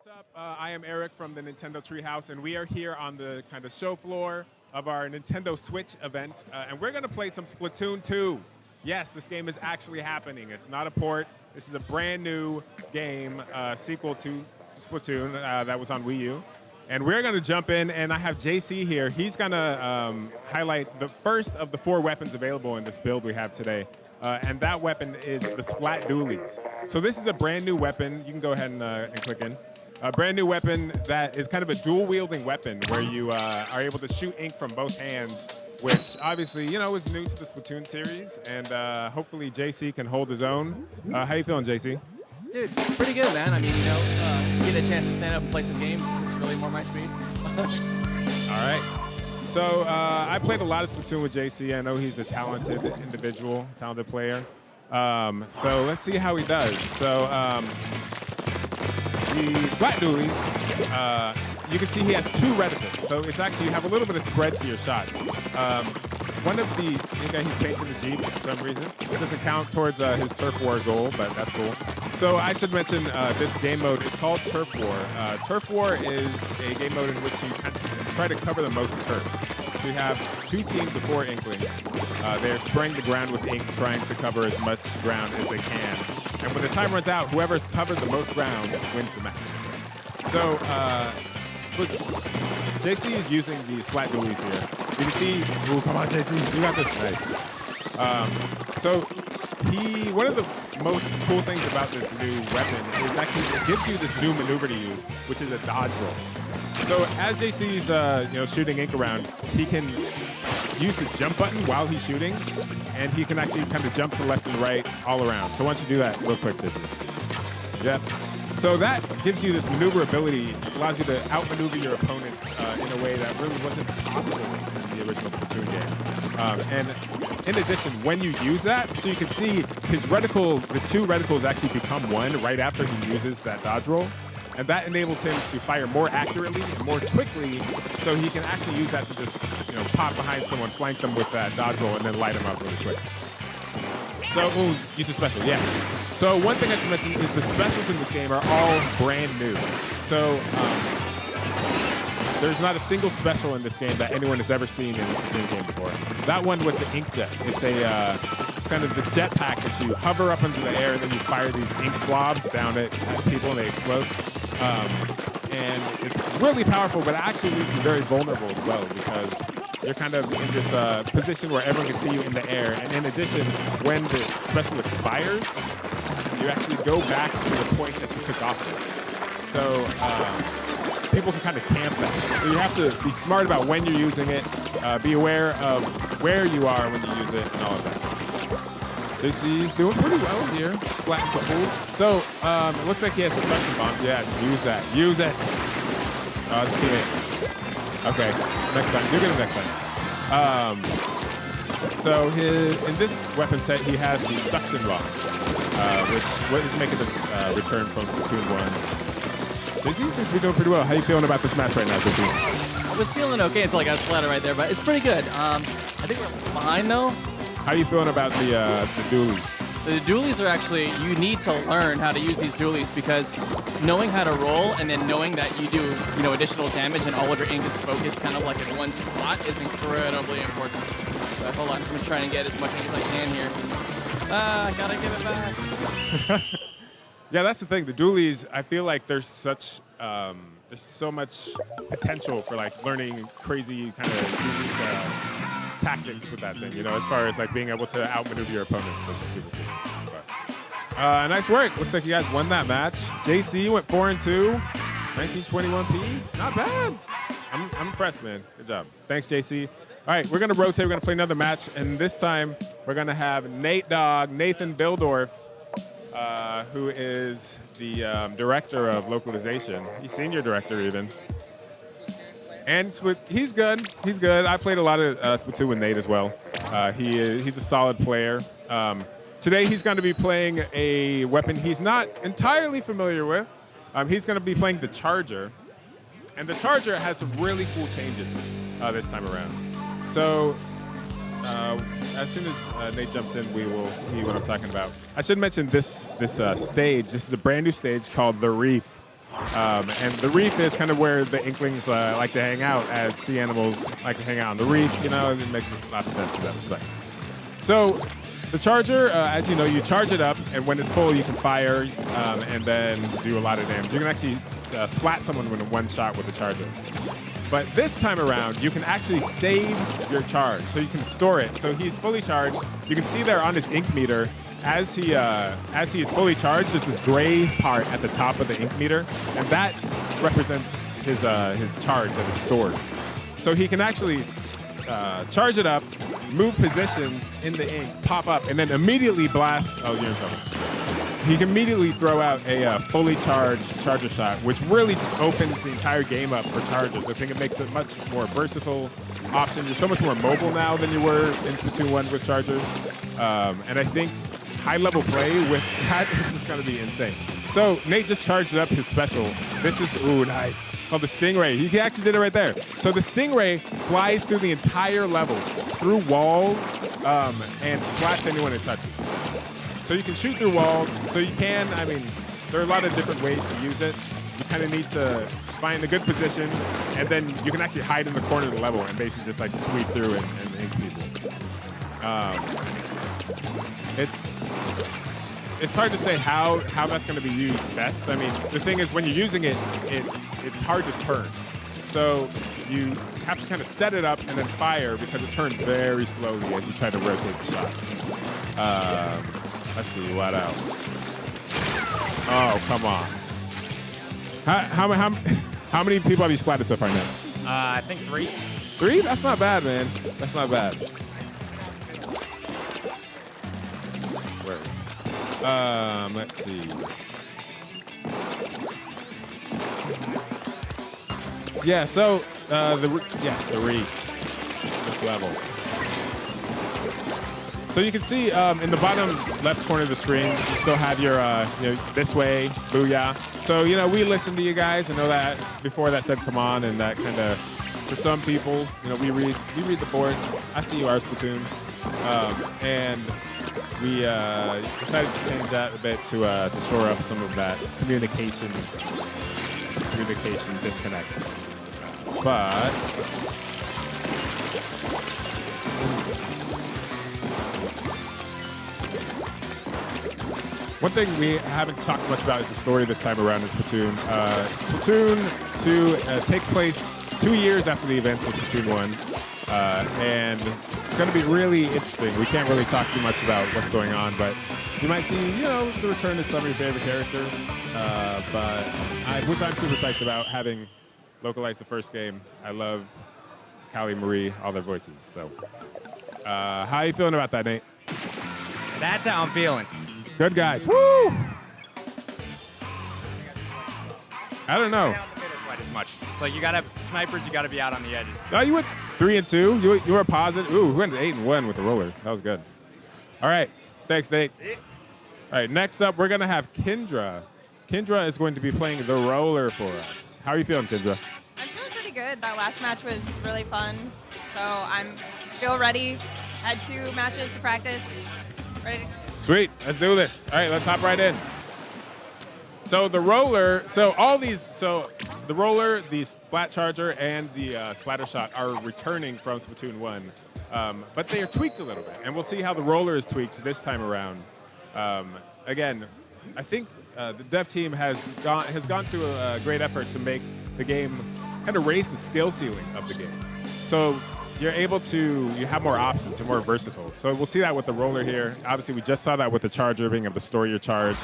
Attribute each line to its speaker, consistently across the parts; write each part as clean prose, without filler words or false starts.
Speaker 1: up? I am Eric from the Nintendo Treehouse, and we are here on the kind of show floor of our Nintendo Switch event, and we're going to play some Splatoon 2. Yes, this game is actually happening. It's not a port. This is a brand new game, sequel to Splatoon that was on Wii U. And we're going to jump in, and I have JC here. He's going to highlight the first of the 4 weapons available in this build we have today. And that weapon is the Splat Dualies. So this is a brand new weapon. You can go ahead and click in. A brand new weapon that is kind of a dual-wielding weapon where you are able to shoot ink from both hands, which obviously, you know, is new to the Splatoon series. And hopefully JC can hold his own. How you feeling, JC?
Speaker 2: Dude, pretty good, man. I mean, you know, get a chance to stand up and play some games. This is really more my speed.
Speaker 1: All right. So I played a lot of Splatoon with JC. I know he's a talented individual, talented player. So let's see how he does. So the Splat Dualies, you can see he has 2 reticles. So it's actually, you have a little bit of spread to your shots. One of the, he's painting the Jeep for some reason. It doesn't count towards his Turf War goal, but that's cool. So I should mention this game mode is called Turf War. Turf War is a game mode in which you try to cover the most turf. So you have 2 teams of 4 Inklings. They're spraying the ground with ink, trying to cover as much ground as they can. And when the time runs out, whoever's covered the most ground wins the match. So JC is using the Splat Dualies here. You can see, ooh, come on, JC, you got this. Nice. So one of the most cool things about this new weapon is actually it gives you this new maneuver to use, which is a dodge roll. So as JC's shooting ink around, he can use the jump button while he's shooting, and he can actually kind of jump to left and right all around. So why don't you do that real quick, JC? Yeah. So that gives you this maneuverability, allows you to outmaneuver your opponents in a way that really wasn't possible in the original Splatoon game. And in addition, when you use that, so you can see his reticle, the 2 reticles actually become 1 right after he uses that dodge roll. And that enables him to fire more accurately and more quickly, so he can actually use that to just, pop behind someone, flank them with that dodge roll, and then light them up really quick. So, use a special, yes. So one thing I should mention is the specials in this game are all brand new. So there's not a single special in this game that anyone has ever seen in a Splatoon game before. That one was the Inkjet. It's a kind of this jetpack that you hover up into the air, and then you fire these ink blobs down at people and they explode. And it's really powerful, but it actually leaves you very vulnerable as well, because you're kind of in this position where everyone can see you in the air. And in addition, when the special expires, you actually go back to the point that you took off with. So people can kind of camp that. So you have to be smart about when you're using it, be aware of where you are when you use it, and all of that. JC's doing pretty well here. Splatting some fools. So it looks like he has the suction bomb. Yes, use that. Use it. Oh, it's teammate. Okay, next time. Do get him next time. So in this weapon set, he has the suction bomb, which is making the return from Splatoon 1. JC seems to be doing pretty well. How are you feeling about this match right now, JC?
Speaker 2: I was feeling okay until I got splattered right there, but it's pretty good. I think we're behind, though.
Speaker 1: How are you feeling about the dualies?
Speaker 2: The dualies are actually, you need to learn how to use these dualies, because knowing how to roll and then knowing that you do, additional damage and all of your ink is focused kind of like in one spot is incredibly important. But hold on, I'm going to try and get as much ink as I can here. I gotta give it back.
Speaker 1: Yeah, that's the thing. The dualies, I feel like there's so much potential for like learning crazy kind of unique tactics with that thing, as far as like being able to outmaneuver your opponent, which is super cool. But, nice work. Looks like you guys won that match. JC went 4-2, 1921p. Not bad. I'm impressed, man. Good job. Thanks, JC. All right, we're gonna rotate. We're gonna play another match, and this time we're gonna have Nathan Bildorf, who is the director of localization. He's senior director even. And he's good. He's good. I played a lot of Splatoon with Nate as well. He's a solid player. Today he's going to be playing a weapon he's not entirely familiar with. He's going to be playing the Charger. And the Charger has some really cool changes this time around. So as soon as Nate jumps in, we will see what I'm talking about. I should mention this stage. This is a brand new stage called The Reef. And the reef is kind of where the inklings like to hang out, as sea animals like to hang out on the reef. You know, it makes a lot of sense in that respect. So the charger, as you know, you charge it up, and when it's full, you can fire and then do a lot of damage. You can actually splat someone in one shot with the charger. But this time around, you can actually save your charge, so you can store it. So he's fully charged. You can see there on his ink meter, as he is fully charged, there's this gray part at the top of the ink meter, and that represents his charge that is stored. So he can actually charge it up, move positions in the ink, pop up, and then immediately blast. Oh, you're in trouble. He can immediately throw out a fully charged charger shot, which really just opens the entire game up for chargers. I think it makes it much more versatile option. You're so much more mobile now than you were in Splatoon 1 with chargers. And I think high-level play with that is just going to be insane. So Nate just charged up his special. This is, ooh, nice, called the Stingray. He actually did it right there. So the Stingray flies through the entire level, through walls, and splats anyone it touches. So you can shoot through walls. So you can, I mean, there are a lot of different ways to use it. You kind of need to find a good position, and then you can actually hide in the corner of the level and basically just like sweep through and ink people. It's hard to say how that's going to be used best. I mean, the thing is, when you're using it, it's hard to turn. So you have to kind of set it up and then fire, because it turns very slowly as you try to rotate the shot. Let's see, what else? Oh, come on. How many people have you splatted so far, Nick?
Speaker 3: I think 3.
Speaker 1: 3? That's not bad, man. That's not bad. Where? Let's see. Yeah, so the reef, this level. So you can see in the bottom left corner of the screen, you still have your this way, booyah. So we listen to you guys. I know that before that said come on, and that kind of, for some people, we read the boards. I see you are Splatoon, and we decided to change that a bit to shore up some of that communication disconnect. But one thing we haven't talked much about is the story this time around in Splatoon. Splatoon 2 takes place 2 years after the events of Splatoon 1, and it's going to be really interesting. We can't really talk too much about what's going on, but you might see, the return of some of your favorite characters, which I'm super psyched about, having localized the first game. I love Callie, Marie, all their voices. So, how are you feeling about that, Nate?
Speaker 3: That's how I'm feeling.
Speaker 1: Good guys. Woo! I don't know.
Speaker 3: Not the middle quite as much. It's like you gotta snipers. You gotta be out on the edges.
Speaker 1: No, you went 3 and 2. You were positive. Ooh, we went 8 and 1 with the roller. That was good. All right. Thanks, Nate. All right. Next up, we're gonna have Kendra. Kendra is going to be playing the roller for us. How are you feeling, Kendra?
Speaker 4: I'm feeling pretty good. That last match was really fun. So I'm feel ready. Had 2 matches to practice. Ready to go.
Speaker 1: Sweet, let's do this. All right, let's hop right in. So the roller, the roller, the splat charger, and the splatter shot are returning from Splatoon 1, but they are tweaked a little bit, and we'll see how the roller is tweaked this time around. Again, I think the dev team has gone through a great effort to make the game kind of raise the skill ceiling of the game. So you have more options, you're more versatile. So we'll see that with the roller here. Obviously, we just saw that with the charger, being able to store your charge.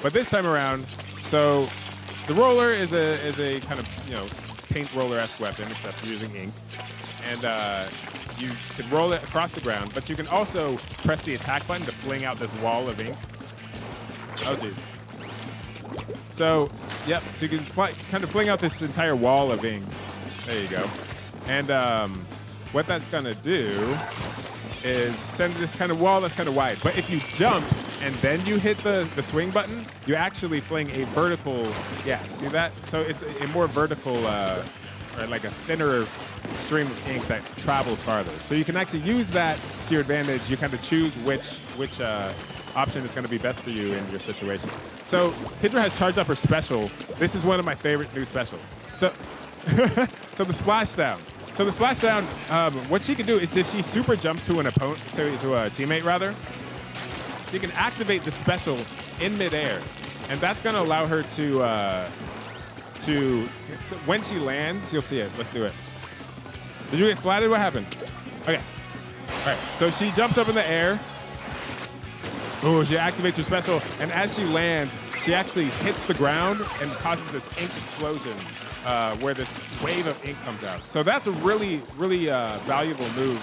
Speaker 1: But this time around, so the roller is a kind of, paint roller-esque weapon, except using ink. And you can roll it across the ground, but you can also press the attack button to fling out this wall of ink. Oh, geez. So, yep, so you can kind of fling out this entire wall of ink. There you go. And what that's going to do is send this kind of wall that's kind of wide. But if you jump and then you hit the swing button, you actually fling a vertical, see that? So it's a more vertical, or like a thinner stream of ink that travels farther. So you can actually use that to your advantage. You kind of choose which option is going to be best for you in your situation. So Kendra has charged up her special. This is one of my favorite new specials. So, so the splashdown. So the splashdown, what she can do is if she super jumps to an opponent, to a teammate rather, she can activate the special in midair, and that's going to allow her so when she lands, you'll see it. Let's do it. Did you get splatted? What happened? Okay. All right. So she jumps up in the air. Oh, she activates her special, and as she lands, she actually hits the ground and causes this ink explosion where this wave of ink comes out. So that's a really, really valuable move.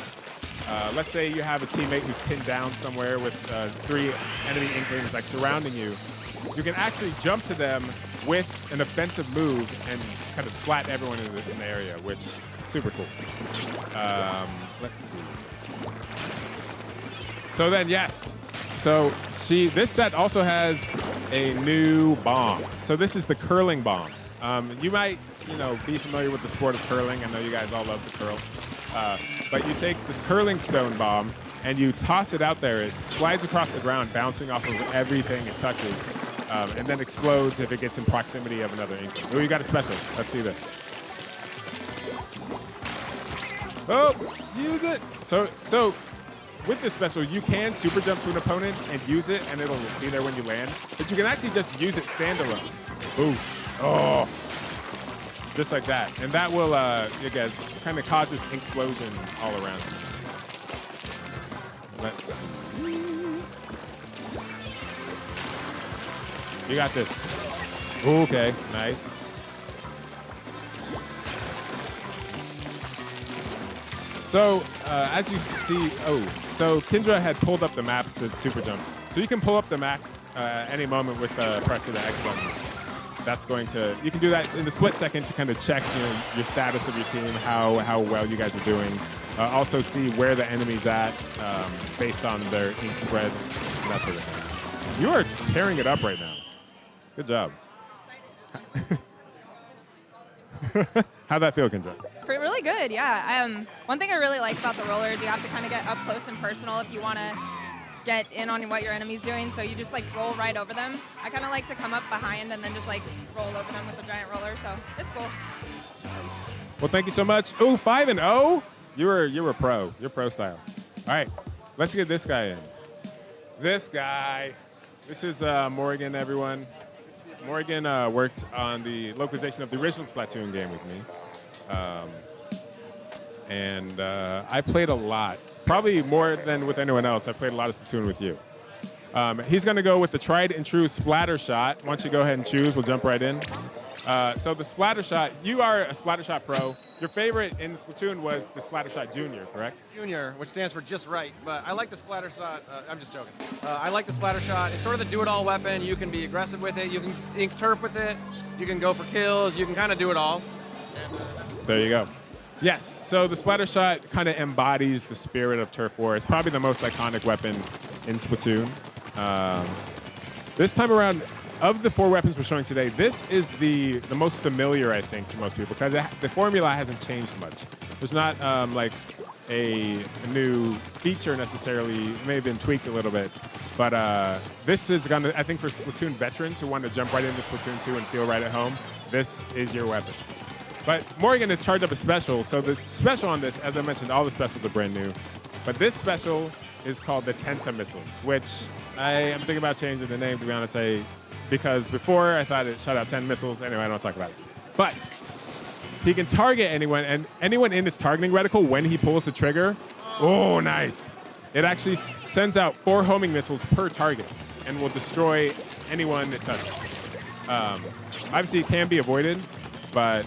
Speaker 1: Let's say you have a teammate who's pinned down somewhere with 3 enemy inklings like surrounding you. You can actually jump to them with an offensive move and kind of splat everyone in the area, which is super cool. Let's see. So then, yes. So this set also has a new bomb. So this is the curling bomb. You might, be familiar with the sport of curling. I know you guys all love the curl. But you take this curling stone bomb and you toss it out there. It slides across the ground, bouncing off of everything it touches, and then explodes if it gets in proximity of another inkling. Oh, you got a special. Let's see this. Oh, use it. So with this special, you can super jump to an opponent and use it, and it'll be there when you land. But you can actually just use it standalone. Ooh. Oh. Just like that. And that will, again, kind of cause this explosion all around. Let's see. You got this. Okay, nice. So, as you see, so Kendra had pulled up the map to super jump. So you can pull up the map any moment with pressing the X button. That's you can do that in the split second to kind of check your status of your team, how well you guys are doing. Also see where the enemy's at based on their ink spread and that sort of thing. You are tearing it up right now. Good job. How'd that feel, Kendra?
Speaker 4: Really good, yeah. One thing I really like about the roller is you have to kind of get up close and personal if you want to get in on what your enemy's doing, so you just roll right over them. I kind of like to come up behind and then just roll over them with the giant roller, so it's cool.
Speaker 1: Nice. Well, thank you so much. Ooh, 5-0? You're a pro. You're pro style. All right, let's get this guy in. This guy. This is Morgan, everyone. Morgan worked on the localization of the original Splatoon game with me. And I played a lot. Probably more than with anyone else. I played a lot of Splatoon with you. He's going to go with the tried and true splatter shot. Why don't you go ahead and choose? We'll jump right in. So the splatter shot, you are a splatter shot pro. Your favorite in Splatoon was the splatter shot junior, correct?
Speaker 5: Junior, which stands for just right. But I like the splatter shot. I'm just joking. I like the splatter shot. It's sort of the do-it-all weapon. You can be aggressive with it. You can ink turf with it. You can go for kills. You can kind of do it all.
Speaker 1: There you go. Yes, so the splatter shot kind of embodies the spirit of turf war. It's probably the most iconic weapon in Splatoon. This time around, of the 4 weapons we're showing today, this is the most familiar, I think, to most people, because the formula hasn't changed much. There's not a new feature necessarily. It may have been tweaked a little bit, but this is going to, I think, for Splatoon veterans who want to jump right into Splatoon 2 and feel right at home, this is your weapon. But Morgan has charged up a special, so the special on this, as I mentioned, all the specials are brand new. But this special is called the Tenta missiles, which I am thinking about changing the name, to be honest, because before I thought it shot out 10 missiles. Anyway, I don't talk about it. But he can target anyone, and anyone in his targeting reticle when he pulls the trigger. Oh, nice. It actually sends out 4 homing missiles per target and will destroy anyone it touches. Obviously, it can be avoided, but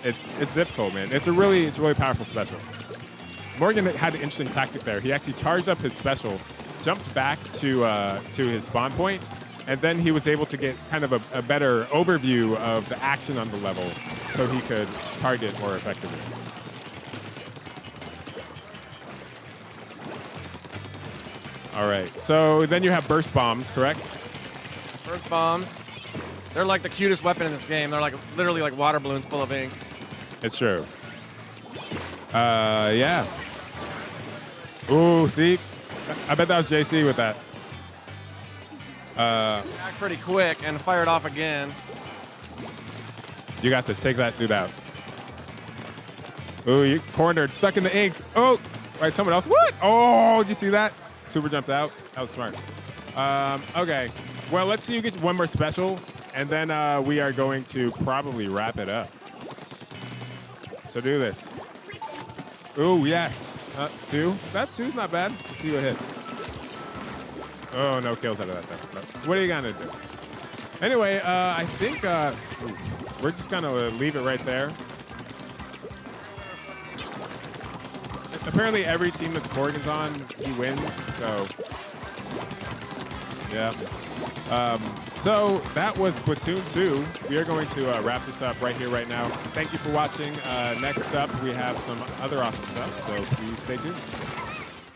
Speaker 1: it's difficult, man. It's a really powerful special. Morgan had an interesting tactic there. He actually charged up his special, jumped back to his spawn point, and then he was able to get kind of a better overview of the action on the level so he could target more effectively. All right, so then you have burst bombs, correct?
Speaker 5: Burst bombs. They're like the cutest weapon in this game. They're literally like water balloons full of ink.
Speaker 1: It's true. Yeah. Ooh, see? I bet that was JC with that.
Speaker 5: Back pretty quick and fire it off again.
Speaker 1: You got this. Take that dude out. Ooh, you cornered, stuck in the ink. Oh, right, someone else. What? Oh, did you see that? Super jumped out. That was smart. Okay. Well, let's see who gets one more special, and then we are going to probably wrap it up. So do this. Ooh, yes. 2. That 2's not bad. Let's see who hits. Oh, no kills out of that, though. No. What are you going to do? Anyway, I think we're just going to leave it right there. Apparently, every team that Morgan's on, he wins, so... Yeah. So that was Splatoon 2. We are going to wrap this up right here, right now. Thank you for watching. Next up, we have some other awesome stuff, so please stay tuned.